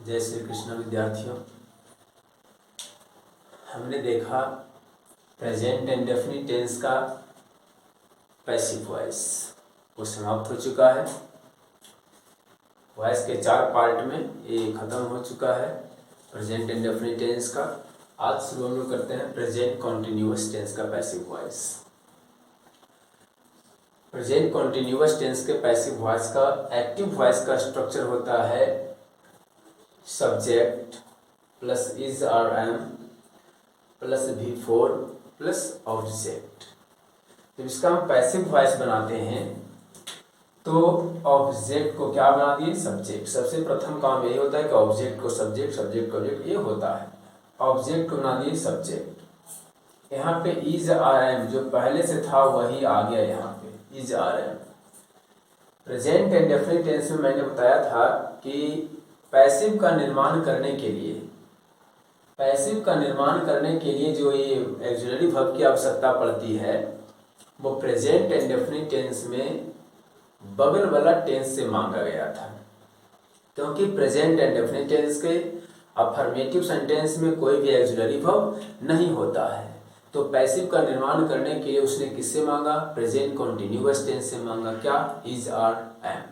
जय श्री कृष्ण विद्यार्थियों। हमने देखा प्रेजेंट इंडेफिनिट टेंस का पैसिव वॉइस वो समाप्त हो चुका है। वॉइस के 4 पार्ट में ये खत्म हो चुका है प्रेजेंट इंडेफिनिट टेंस का। आज शुरू हम लोग करते हैं प्रेजेंट कॉन्टिन्यूअस टेंस का passive voice. Present continuous tense के पैसिव वॉइस का एक्टिव वॉइस का स्ट्रक्चर होता है सब्जेक्ट प्लस इज और am plus V4 plus object. जब इसका हम पैसिव वॉइस बनाते हैं तो ऑब्जेक्ट को क्या बना दिए, सब्जेक्ट। सबसे प्रथम काम यही होता है कि ऑब्जेक्ट को सब्जेक्ट, सब्जेक्ट को ऑब्जेक्ट, ये होता है। ऑब्जेक्ट को बना दिए सब्जेक्ट। यहाँ पे इज आर एम जो पहले से था वही आ गया, यहाँ पे is are am. Present indefinite tense में मैंने बताया था कि पैसिव का निर्माण करने के लिए जो ये ऑक्सिलरी वर्ब की आवश्यकता पड़ती है वो प्रेजेंट इंडेफिनिट टेंस में बगल वाला टेंस से मांगा गया था, क्योंकि प्रेजेंट इंडेफिनिट टेंस के अफर्मेटिव सेंटेंस में कोई भी ऑक्सिलरी वर्ब नहीं होता है। तो पैसिव का निर्माण करने के लिए उसने किससे मांगा, प्रेजेंट कॉन्टिन्यूअस टेंस से मांगा। क्या, is are am.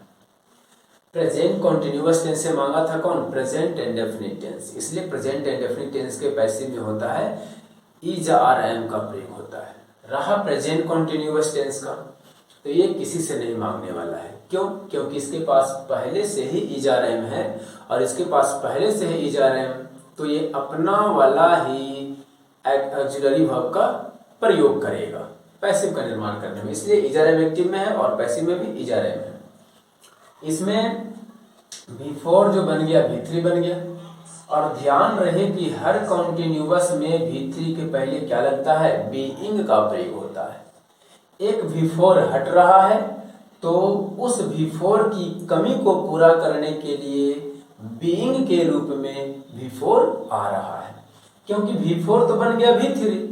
Present continuous tense से मांगा था कौन, प्रेजेंट इंडेफिनिट टेंस। इसलिए प्रेजेंट इंडेफिनिट टेंस के पैसिव में होता है इज आर एम का प्रयोग होता है। रहा प्रेजेंट कॉन्टिन्यूअस टेंस का, तो ये किसी से नहीं मांगने वाला है। क्यों? क्योंकि इसके पास पहले से ही इज आर एम है और इसके पास पहले से ही इज आर एम, तो ये अपना वाला ही ऑक्सिलरी वर्ब का प्रयोग करेगा पैसिव का निर्माण करने में। इसलिए इज आर एम एक्टिव में है और पैसिव में भी इज आर एम है। इसमें V4 जो बन गया V3 बन गया। और ध्यान रहे कि हर कॉन्टिन्यूअस में V3 के पहले क्या लगता है, बीइंग का प्रयोग होता है। एक V4 हट रहा है तो उस V4 की कमी को पूरा करने के लिए बीइंग के रूप में V4 आ रहा है। क्योंकि V4 तो बन गया V3,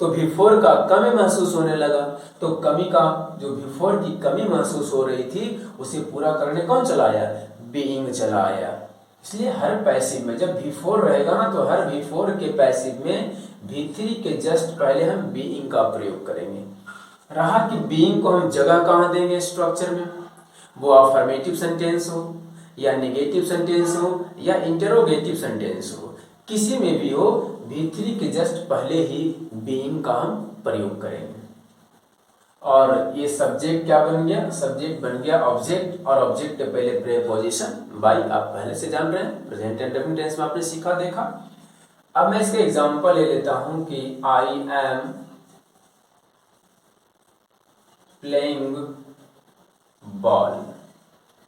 तो V4 का कमी महसूस होने लगा, तो कमी का जो V4 की कमी महसूस हो रही थी उसे पूरा करने कौन चला आया, बीइंग चला आया। इसलिए हर पैसिव में जब V4 रहेगा ना तो हर V4 के पैसिव में V3 के जस्ट पहले हम बीइंग का प्रयोग करेंगे। रहा कि बीइंग को हम जगह कहाँ देंगे स्ट्रक्चर में, वो अफर्मेटिव सेंटेंस हो या नेगेटिव सेंटेंस हो या इंटरोगेटिव सेंटेंस हो, किसी में भी हो, V3 के जस्ट पहले ही बीइंग का हम प्रयोग करेंगे। और ये सब्जेक्ट क्या बन गया, सब्जेक्ट बन गया ऑब्जेक्ट, और ऑब्जेक्ट के पहले प्रीपोजिशन बाई आप पहले से जान रहे हैं, प्रेजेंट इंडेफिनिट टेंस में आपने सीखा देखा। अब मैं इसके एग्जांपल ले लेता हूं कि आई एम प्लेइंग बॉल,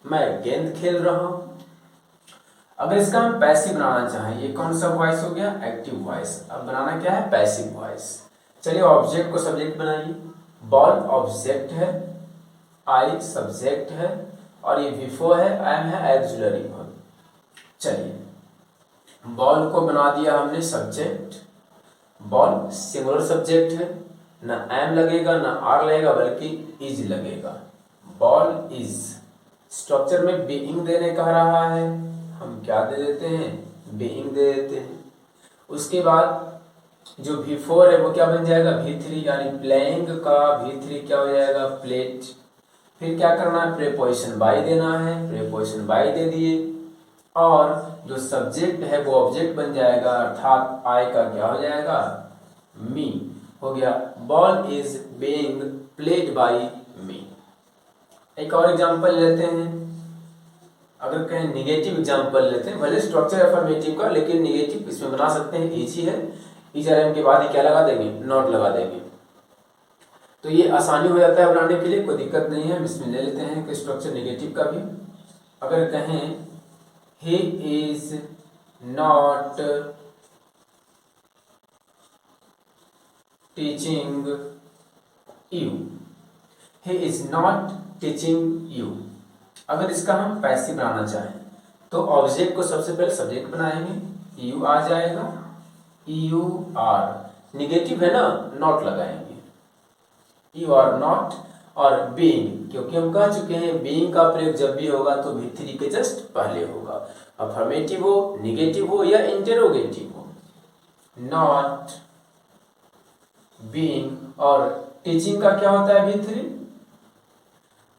मैं गेंद खेल रहा हूं। अगर इसका हम पैसिव बनाना चाहें, ये कौन सा वॉइस हो गया, एक्टिव वॉइस। अब बनाना क्या है, पैसिव वॉइस। चलिए ऑब्जेक्ट को सब्जेक्ट बनाइए। बॉल ऑब्जेक्ट है, आई सब्जेक्ट है और ये V4 है, एम है ऑक्सिलरी वर्ब। चलिए बॉल को बना दिया हमने सब्जेक्ट। बॉल सिंगुलर सब्जेक्ट है, ना एम लगेगा ना आर लगेगा बल्कि इज लगेगा। Ball is. स्ट्रक्चर में बीइंग देने कह रहा है, हम क्या दे देते हैं, बीइंग दे देते हैं। उसके बाद जो V4 है वो क्या बन जाएगा, V3, यानी प्लेइंग का V3 क्या हो जाएगा, प्लेट। फिर क्या करना है, प्रीपोजिशन बाई देना है, प्रीपोजिशन बाई दे दिए। और जो सब्जेक्ट है वो ऑब्जेक्ट बन जाएगा, अर्थात आई का क्या हो जाएगा, मी हो गया। Ball is being played by me. एक और एग्जांपल लेते हैं। अगर कहें निगेटिव एग्जांपल लेते हैं, भले स्ट्रक्चर अफर्मेटिव का, लेकिन निगेटिव इसमें बना सकते हैं, इजी है। इज आर एम के बाद ही क्या लगा देंगे, नॉट लगा देंगे, तो ये आसानी हो जाता है बनाने के लिए, कोई दिक्कत नहीं है। हम इसमें ले लेते हैं कि स्ट्रक्चर निगेटिव का भी। अगर कहें he is not teaching you, he is not teaching you. अगर इसका हम पैसिव बनाना चाहें तो ऑब्जेक्ट को सबसे पहले सब्जेक्ट बनाएंगे, यू आ जाएगा, यू आर। निगेटिव है ना, नॉट लगाएंगे, यू आर नॉट। और बीइंग, क्योंकि हम कह चुके हैं बीइंग का प्रयोग जब भी होगा तो V3 के जस्ट पहले होगा। अफर्मेटिव हो, निगेटिव हो या इंटेरोगेटिव हो। नॉट बीइंग और टीचिंग का क्या होता है V3?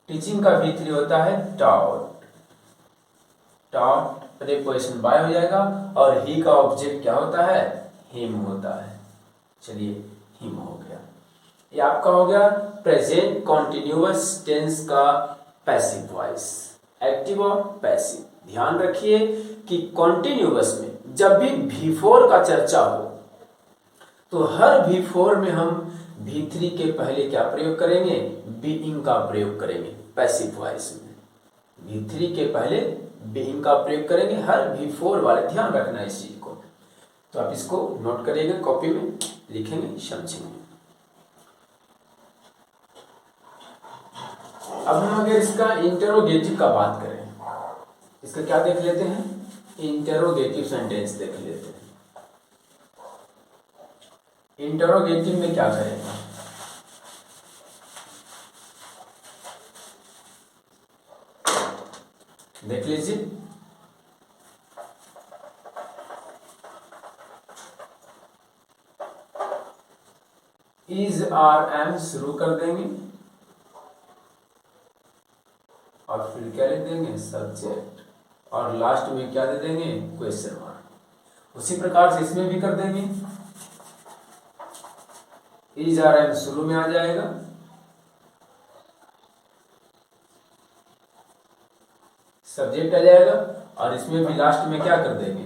टीचिंग का V3 होता है टॉट। टॉट प्रीपोजिशन बाय हो जाएगा और ही का ऑब्जेक्ट क्या होता है? हिम होता है। चलिए हिम हो गया। ये आपका हो गया प्रेजेंट कॉन्टिन्यूअस टेंस का पैसिव वॉइस, एक्टिव और पैसिव। ध्यान रखिए कि कॉन्टिन्यूअस में जब भी V4 का चर्चा हो तो हर V4 में हम V3 के पहले क्या प्रयोग करेंगे? बीइंग का प्रयोग करेंगे पैसिव वॉइस में। V3 के पहले बीइंग का प्रयोग करेंगे हर V4 वाले। ध्यान रखना इस चीज को। तो आप इसको नोट करिएगा, कॉपी में लिखेंगे, समझेंगे। अब हम अगर इसका इंटरोगेटिव का बात करें, इसका क्या देख लेते हैं? इंटरोगेटिव सेंटेंस देख लेते हैं। इंटरोगेटिव में क्या करेंगे? देख लीजिए। इज आर एम शुरू कर देंगे और फिर क्या लिख देंगे? सब्जेक्ट, और लास्ट में क्या दे देंगे? Question mark. उसी प्रकार से इसमें भी कर देंगे। इज आर एम शुरू में आ जाएगा, सब्जेक्ट आ जाएगा, और इसमें भी लास्ट में क्या कर देंगे?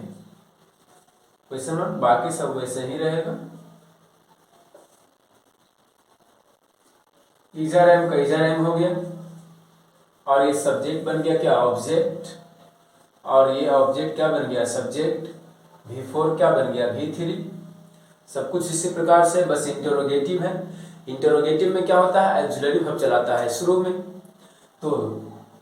Question mark. बाकी सब वैसे ही रहेगा। इज आर एम का इज आर एम हो गया, और ये सब्जेक्ट बन गया क्या? ऑब्जेक्ट, और ये ऑब्जेक्ट क्या बन गया? सब्जेक्ट। V4 क्या बन गया? V3। सब कुछ इसी प्रकार से, बस इंटरोगेटिव है। इंटरोगेटिव में क्या होता है? ऑक्सिलरी वर्ब चलाता है शुरू में। तो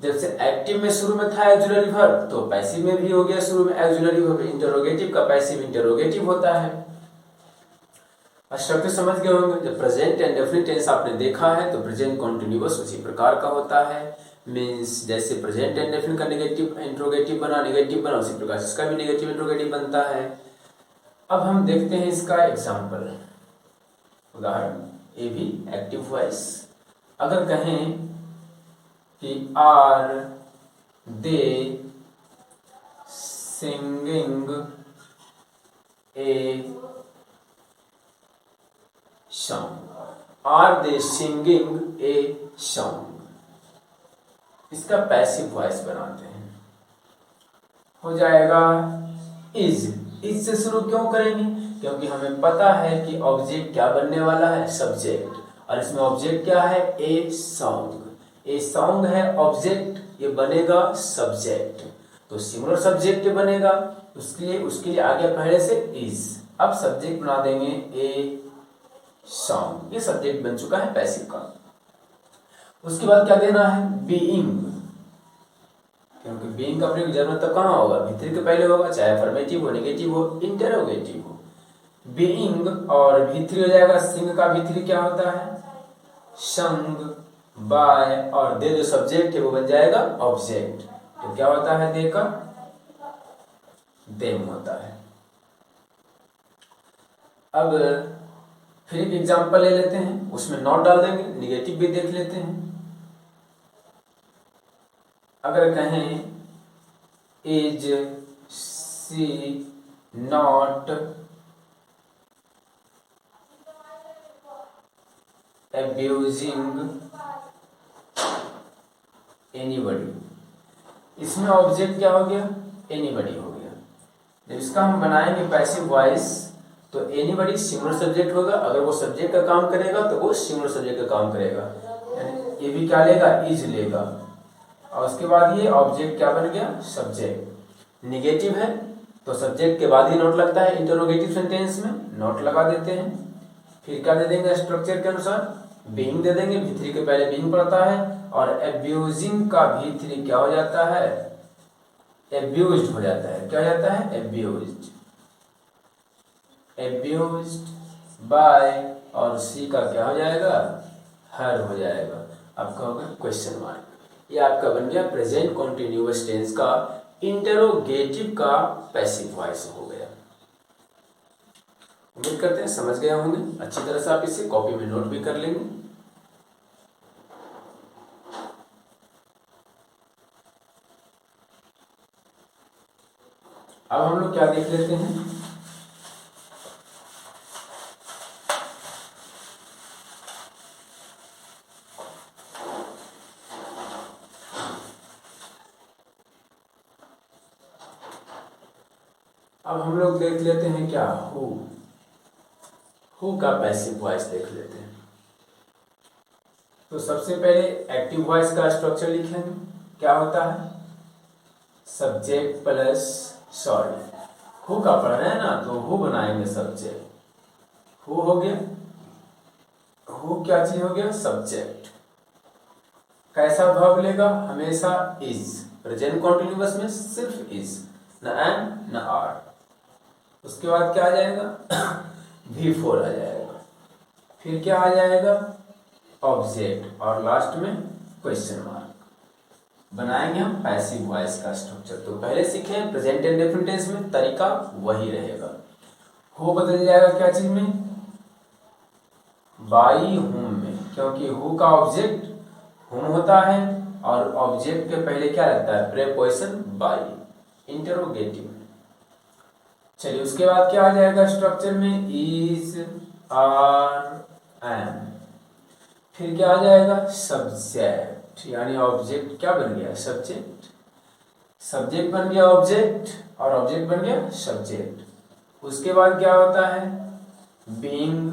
जब से एक्टिव में शुरू में था ऑक्सिलरी वर्ब, तो पैसिव में भी हो गया शुरू में ऑक्सिलरी वर्ब। इंटरोगेटिव का पैसिव इंटरोगेटिव होता है। स्ट्रक्चर समझ गए होंगे। जब प्रेजेंट एंड डेफिनिट टेंस आपने देखा है तो प्रेजेंट कॉन्टिन्यूअस उसी प्रकार का होता है। मीन्स जैसे प्रेजेंट एंड डेफिनिट का नेगेटिव इंट्रोगेटिव बना, नेगेटिव बना, उसी प्रकार से इसका भी नेगेटिव इंट्रोगेटिव बनता है। अब हम देखते हैं इसका एग्जाम्पल, उदाहरण। ये भी एक्टिव वॉइस। अगर कहें कि are they singing a song, are they singing a song, इसका पैसिव वॉइस बनाते हैं। हो जाएगा इज। इज से शुरू क्यों करेंगे? क्योंकि हमें पता है कि ऑब्जेक्ट क्या बनने वाला है? सब्जेक्ट, और इसमें ऑब्जेक्ट क्या है? A song. ए सॉन्ग है ऑब्जेक्ट, ये बनेगा सब्जेक्ट, तो सिमिलर सब्जेक्ट बनेगा। उसके लिए आगे पहले से इज। अब सब्जेक्ट बना देंगे ए सॉन्ग, ये सब्जेक्ट बन चुका है पैसिव का। उसके बाद क्या देना है? बीइंग, क्योंकि बीइंग का प्रयोग जरूरत तब कहाँ होगा? V3 के पहले होगा, चाहे अफर्मेटिव हो, नेगेटिव हो, इंटरोगेटिव हो। बीइंग और V3 हो जाएगा। सिंग का V3 क्या होता है? संग बाय, और दे जो सब्जेक्ट है वो बन जाएगा ऑब्जेक्ट, तो क्या होता है? दे का देम होता है। अब फिर एक एग्जांपल ले लेते हैं, उसमें नॉट डाल देंगे, निगेटिव भी देख लेते हैं। अगर कहें is she not abusing anybody, इसमें ऑब्जेक्ट क्या हो गया? एनीबडी हो गया। जब इसका हम बनाएंगे पैसिव वॉइस तो एनीबडी सिंगुलर सब्जेक्ट होगा। अगर वो सब्जेक्ट का काम करेगा तो वो सिंगुलर सब्जेक्ट का काम करेगा, यानी ये भी क्या लेगा? इज लेगा, और उसके बाद ये ऑब्जेक्ट क्या बन गया? सब्जेक्ट। निगेटिव है तो सब्जेक्ट के बाद ही नोट लगता है। इंटरोगेटिव सेंटेंस में नोट लगा देते हैं। फिर क्या दे देंगे? स्ट्रक्चर के अनुसार बीइंग दे देंगे। V3 के पहले बीइंग पड़ता है, और अब्यूजिंग का V3 क्या हो जाता है? एब्यूज्ड हो जाता है। क्या हो जाता है? एब्यूज्ड। एब्यूज्ड बाय, और सी का क्या हो जाएगा? हर हो जाएगा। आपका होगा क्वेश्चन मार्क। ये आपका बन गया प्रेजेंट कॉन्टिन्यूअस टेंस का इंटरोगेटिव का पैसिव वॉइस हो गया। उम्मीद करते हैं समझ गए होंगे। अच्छी तरह से आप इसे कॉपी में नोट भी कर लेंगे। अब हम लोग क्या देख लेते हैं, अब हम लोग देख लेते हैं क्या, हु का पैसिव वॉइस देख लेते हैं। तो सबसे पहले एक्टिव वॉइस का स्ट्रक्चर लिखेंगे। क्या होता है, सब्जेक्ट प्लस, सॉरी हु का पढ़ रहे हैं ना, तो हु बनाएंगे सब्जेक्ट, हु हो गया, हु क्या चीज हो गया, सब्जेक्ट। कैसा वर्ब लेगा, हमेशा इज, प्रेजेंट कॉन्टिन्यूअस में सिर्फ इज, न एम न आर। उसके बाद क्या आ जाएगा, V4 आ जाएगा, फिर क्या आ जाएगा, ऑब्जेक्ट, और लास्ट में क्वेश्चन मार्क। बनाएंगे हम पैसिव वॉइस का स्ट्रक्चर। तो पहले सीखे प्रेजेंट एंड डेफिनिट टेंस में, तरीका वही रहेगा। हु बदल जाएगा क्या चीज में, बाई हुम में, क्योंकि हु का ऑब्जेक्ट हुम होता है और ऑब्जेक्ट के पहले क्या रहता है, प्रेपोजिशन बाई, इंटरोगेटिव। चलिए उसके बाद क्या आ जाएगा स्ट्रक्चर में, इज, आर, एम, फिर क्या आ जाएगा, सब्जेक्ट, यानी ऑब्जेक्ट क्या बन गया, सब्जेक्ट, सब्जेक्ट बन गया ऑब्जेक्ट, और ऑब्जेक्ट बन गया सब्जेक्ट। उसके बाद क्या होता है, बीइंग,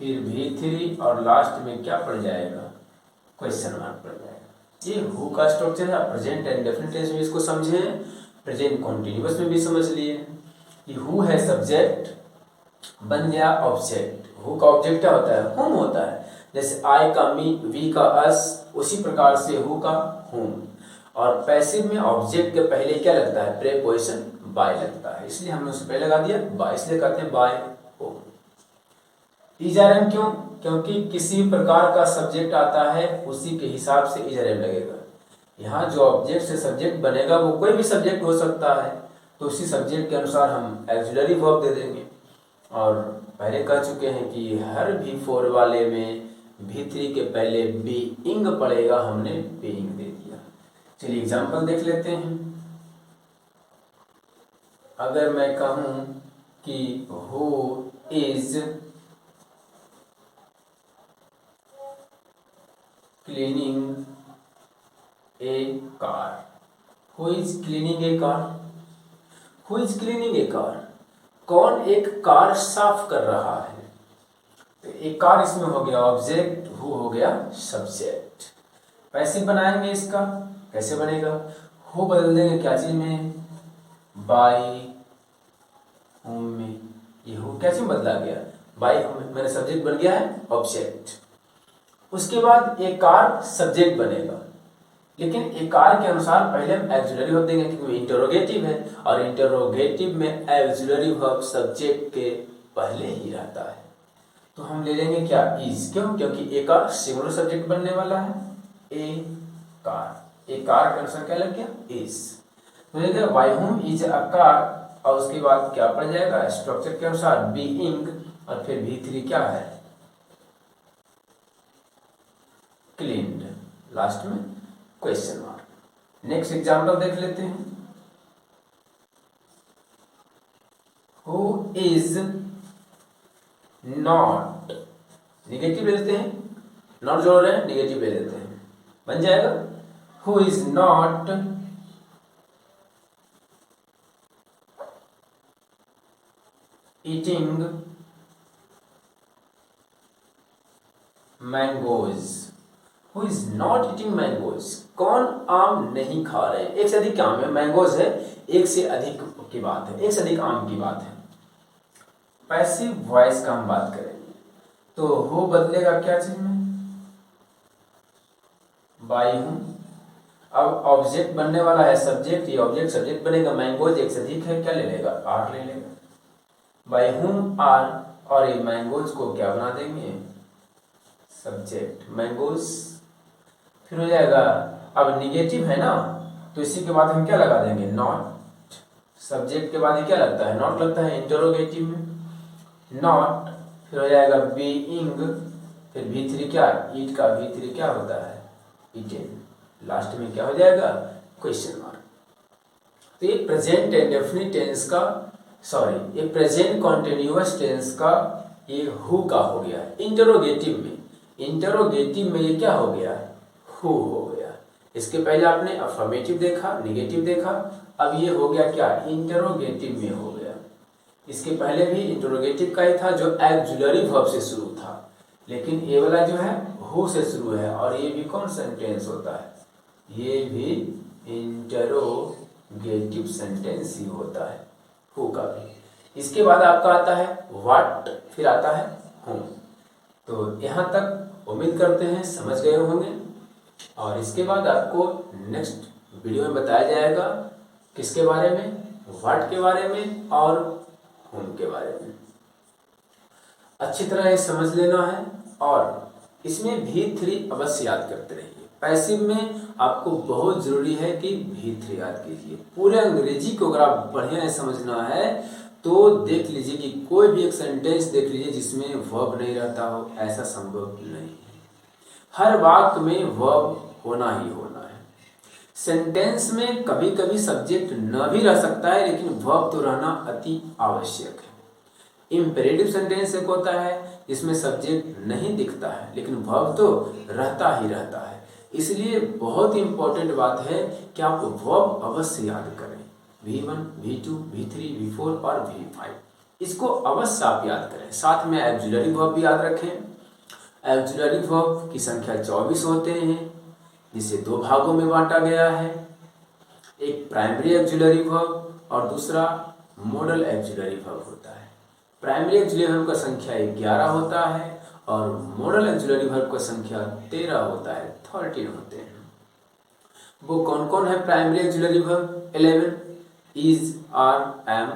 फिर V3, और लास्ट में क्या पड़ जाएगा, क्वेश्चन मार्क पड़ जाएगा। ये हु का स्ट्रक्चर है। प्रेजेंट एंड डेफिनिट टेंस में इसको समझे, प्रेजेंट कॉन्टिन्यूअस में भी समझ लिए कि हु है सब्जेक्ट, बन गया ऑब्जेक्ट। हु का ऑब्जेक्ट क्या होता है, हुम होता है। जैसे आई का मी, वी का अस, उसी प्रकार से हु का हुम। और पैसिव में ऑब्जेक्ट के पहले क्या लगता है, प्रेपोजिशन बाय लगता है, इसलिए हमने उसे पहले लगा दिया बाय, इसलिए कहते हैं बाय हो। इजरएम क्यों, क्योंकि किसी प्रकार का सब्जेक्ट आता है उसी के हिसाब से इजरएम लगेगा। यहाँ जो ऑब्जेक्ट से सब्जेक्ट बनेगा वो कोई भी सब्जेक्ट हो सकता है, तो उसी सब्जेक्ट के अनुसार हम ऑक्सिलरी वर्ब दे देंगे। और पहले कह चुके हैं कि हर V4 वाले में V3 के पहले बीइंग पड़ेगा, हमने बीइंग दे दिया। चलिए एग्जांपल देख लेते हैं। अगर मैं कहूं कि who is cleaning A car, who is cleaning A car, who is cleaning A car, कौन एक कार साफ कर रहा है। तो एक कार इसमें हो गया ऑब्जेक्ट, हु हो गया सब्जेक्ट। पैसिव बनाएंगे इसका, कैसे बनेगा, हु बदल देंगे क्या चीज में, बाई हुम में। ये हु क्या चीज बदला गया, बाई हुम में, मेरा सब्जेक्ट बन गया है ऑब्जेक्ट। उसके बाद एक कार सब्जेक्ट बनेगा, लेकिन एक कार के अनुसार पहले हम ऑक्सिलरी वर्ब देंगे, क्योंकि इंटरोगेटिव है और इंटरोगेटिव में ऑक्सिलरी वर्ब सब्जेक्ट के पहले ही रहता है। तो हम ले लेंगे क्या, इज, क्यों, क्योंकि ए कार सिंगुलर सब्जेक्ट बनने वाला है, ए कार, ए कार के अनुसार क्या लग गया, इज। तो देखिए by whom is a car, और उसके बाद क्या पड़ जाएगा स्ट्रक्चर के अनुसार, बीइंग, और फिर V3 क्या है, क्लीन्ड, लास्ट में क्वेश्चन मार्क। नेक्स्ट एग्जांपल देख लेते हैं। हु इज नॉट, निगेटिव ले लेते हैं, नॉट जोड़ रहे हैं, निगेटिव ले लेते हैं, बन जाएगा who is not eating mangoes, who is not eating mangoes, कौन आम नहीं खा रहे हैं। एक से अधिक आम है, मैंगोज है, एक से अधिक की बात है, एक से अधिक आम की बात है। पैसिव वॉइस का हम बात करेंगे, तो हु बदलेगा क्या चीज में, बाई हूं। अब ऑब्जेक्ट बनने वाला है सब्जेक्ट, ये ऑब्जेक्ट सब्जेक्ट बनेगा, मैंगोज एक से अधिक है, क्या ले लेगा, आर ले लेगा, बाई हूं आर, और ये मैंगोज को क्या बना देंगे, सब्जेक्ट, मैंगोज। फिर हो जाएगा, अब निगेटिव है ना, तो इसी के बाद हम क्या लगा देंगे, नॉट। सब्जेक्ट के बाद ये क्या लगता है, नॉट लगता है इंटरोगेटिव में। नॉट, फिर हो जाएगा बीइंग, फिर V3 क्या, ईट का V3 क्या होता है, ईटेन। लास्ट में क्या हो जाएगा, क्वेश्चन मार्क। तो ये प्रेजेंट इंडेफिनिट टेंस का, सॉरी ये प्रेजेंट कॉन्टिन्यूअस टेंस का ये हु का हो गया। इंटरोगेटिव में ये क्या हो गया, हु हो गया। इसके पहले आपने अफर्मेटिव देखा, निगेटिव देखा, अब ये हो गया क्या, इंटरोगेटिव में हो गया। इसके पहले भी इंटरोगेटिव का ही था जो एक्जुलरी वर्ब से शुरू था, लेकिन ये वाला जो है हु से शुरू है, और ये भी कौन सेंटेंस होता है, ये भी इंटरोगेटिव सेंटेंस ही होता है, हु का भी। इसके बाद आपका आता है व्हाट, फिर आता है हूँ। तो यहाँ तक उम्मीद करते हैं समझ गए होंगे, और इसके बाद आपको नेक्स्ट वीडियो में बताया जाएगा किसके बारे में, व्हाट के बारे में और होम के बारे में। अच्छी तरह ये समझ लेना है, और इसमें V3 अवश्य याद करते रहिए। पैसिव में आपको बहुत जरूरी है कि V3 याद कीजिए। पूरे अंग्रेजी को अगर आप बढ़िया से समझना है तो देख लीजिए कि कोई भी एक सेंटेंस देख लीजिए जिसमें वर्ब नहीं रहता हो, ऐसा संभव नहीं है। हर वाक्य में वर्ब होना ही होना है। सेंटेंस में कभी कभी सब्जेक्ट न भी रह सकता है, लेकिन वर्ब तो रहना अति आवश्यक है। इम्पेरेटिव सेंटेंस एक होता है जिसमें सब्जेक्ट नहीं दिखता है, लेकिन वर्ब तो रहता ही रहता है। इसलिए बहुत इंपॉर्टेंट बात है कि आप वर्ब अवश्य याद करें। V1, V2, V3, V4 और V5, इसको अवश्य आप याद करें। साथ में एक्जुलरी वर्ब भी याद रखें। एक्जुलरी वर्ब की संख्या 24 होते हैं, जिसे दो भागों में बांटा गया है। एक प्राइमरी एक्जुलरी वर्ब और दूसरा मॉडल एक्जुलरी वर्ब होता है। प्राइमरी एक्जुलरी वर्ब का संख्या 11 होता है और मॉडल एक्जुलरी वर्ब का संख्या 13 होता है, 13 होते हैं। वो कौन कौन है primary auxiliary verb? 11 is, are, am,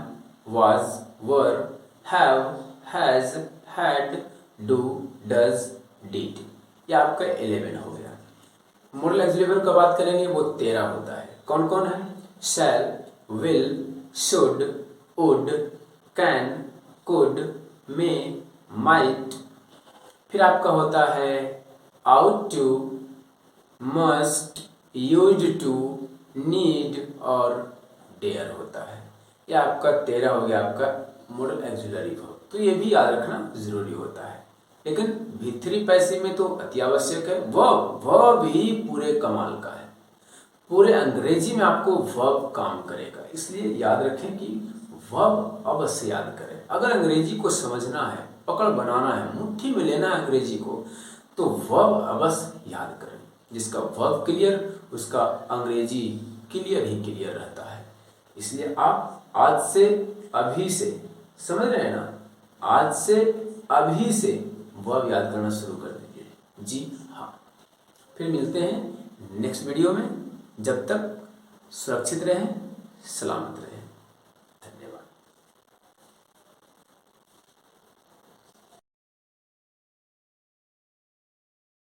was, were, have, has, had, do, does, did, ये आपका 11 हो गया। मॉडल एक्जुलरी वर्ब का बात करेंगे वो 13 होता है। कौन कौन है? shall, will, should, would, can, could, may, might। फिर आपका होता है ought to, must, used to, need और डेयर होता है। ये आपका 13 हो गया आपका मॉडल एक्जुलरी वर्ब। तो ये भी याद रखना जरूरी होता है। लेकिन V3 पैसिव में तो अति आवश्यक है। वर्ब ही पूरे कमाल का है। पूरे अंग्रेजी में आपको वर्ब काम करेगा, इसलिए याद रखें कि वर्ब अवश्य याद करें। अगर अंग्रेजी को समझना है, पकड़ बनाना है, मुट्ठी में लेना है अंग्रेजी को, तो वर्ब अवश्य याद करें। जिसका वर्ब क्लियर, उसका अंग्रेजी क्लियर ही क्लियर रहता है। इसलिए आप आज से अभी से, समझ रहे हैं ना, आज से अभी से वर्ब याद करना शुरू कर दीजिए। जी हाँ, फिर मिलते हैं नेक्स्ट वीडियो में। जब तक सुरक्षित रहें, सलामत रहें।